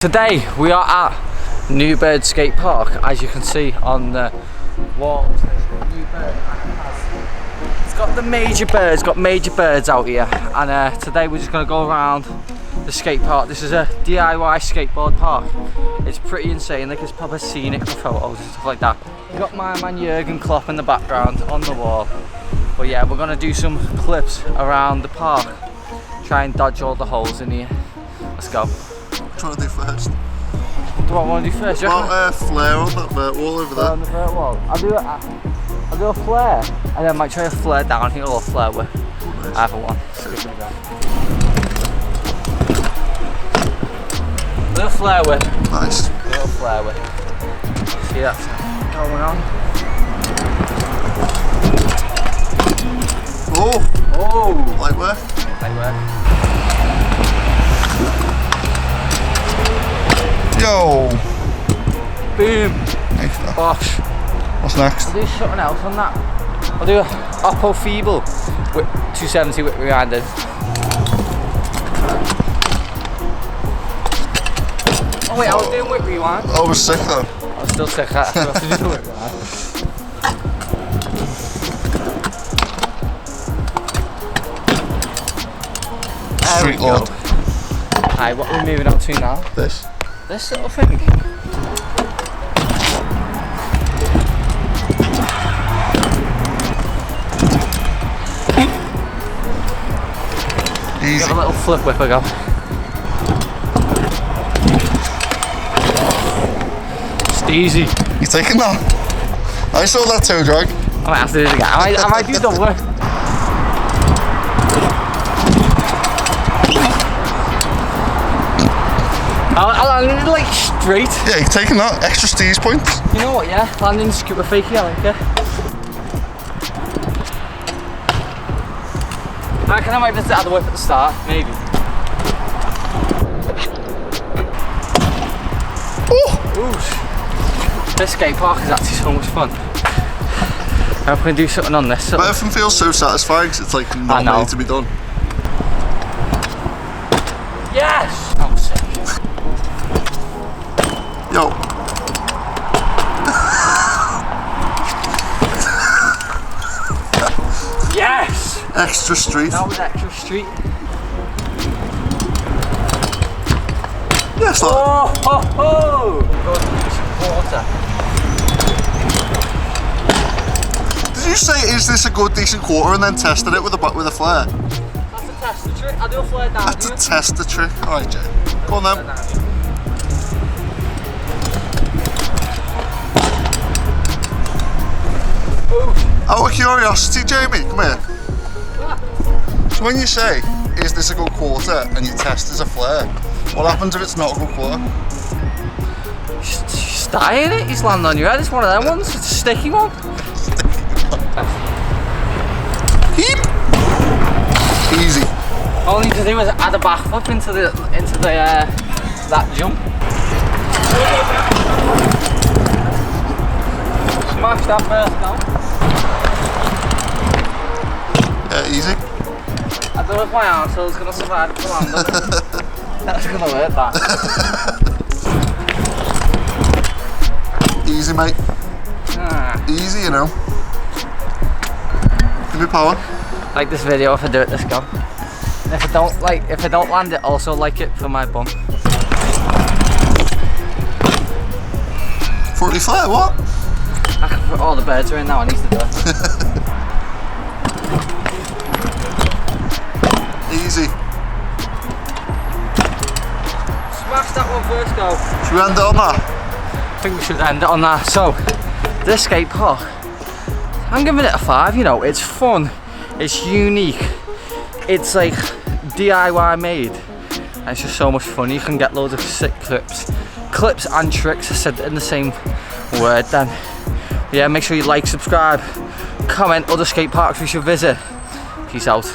Today we are at New Bird Skatepark. As you can see on the walls, there's a new bird and it's got the major birds out here. And today we're just going to go around the skate park. This is a DIY skateboard park. It's pretty insane, like it's proper scenic for photos and stuff like that. We've got my man Jurgen Klopp in the background on the wall. But yeah, we're going to do some clips around the park. Try and dodge all the holes in here. Let's go. What do you want to do first? What do I want to do first? About flare on that vert wall over there. On the vert wall. I'll do a flare, and then I might try a flare down here or a flare whip. Nice. Either one. A little flare whip. Nice. A little flare whip. See that's going on. Oh! Light work. Light work. Yo! Boom! Nice. Bosh. What's next? I'll do something else on that. I'll do a Oppo Feeble with 270 with rewinding. Oh wait, I was doing whip rewind. I was sick though. I was still sick. I still have to do whip rewind. Street lord. Hi, what are we moving on to now? This little thing. Easy. Give a little flip whip ago. Just easy. You taking that? I saw that toe drag. I might have to do it again. I might do double work. I'll land it like straight. Yeah, you're taking that. Extra steez points. You know what, yeah? Landing scooper fakey, I like it. I reckon I might have had the whip at the start, maybe. Oh! This skate park is actually so much fun. I hope we can do something on this. But everything feels so satisfying because it's like not made to be done. Yes! That was sick. Yo. Yes! Extra street. That was extra street. Yes, Oh ho ho! Good decent quarter. Did you say, is this a good decent quarter, and then tested it with a flare? That's a test the trick. I'll do a flare down. That's a test the trick. Alright, Jay. Go on then. Out of curiosity, Jamie, come here. So when you say, is this a good quarter, and you test as a flare, what happens if it's not a good quarter? Just die in it, he's landing on your head. It's one of them ones, it's a sticky one. Heap! Easy. All I need to do is add a backflip into the that jump. Smash that first down. Yeah, easy. I don't know if my arsehole's gonna survive the land. That's gonna hurt that. Easy, mate. Easy, you know. Give me power. Like this video if I do it this go. And if I don't land it, also like it for my bum. 40 flare, what? I can put all the birds are in now, I need to do it. Easy. Smash that one first go. Should we end it on that? I think we should end it on that. So, this skate park, I'm giving it a 5, you know, it's fun, it's unique, it's like DIY made, and it's just so much fun. You can get loads of sick clips and tricks, I said in the same word then. Yeah, make sure you like, subscribe, comment other skate parks we should visit. Peace out.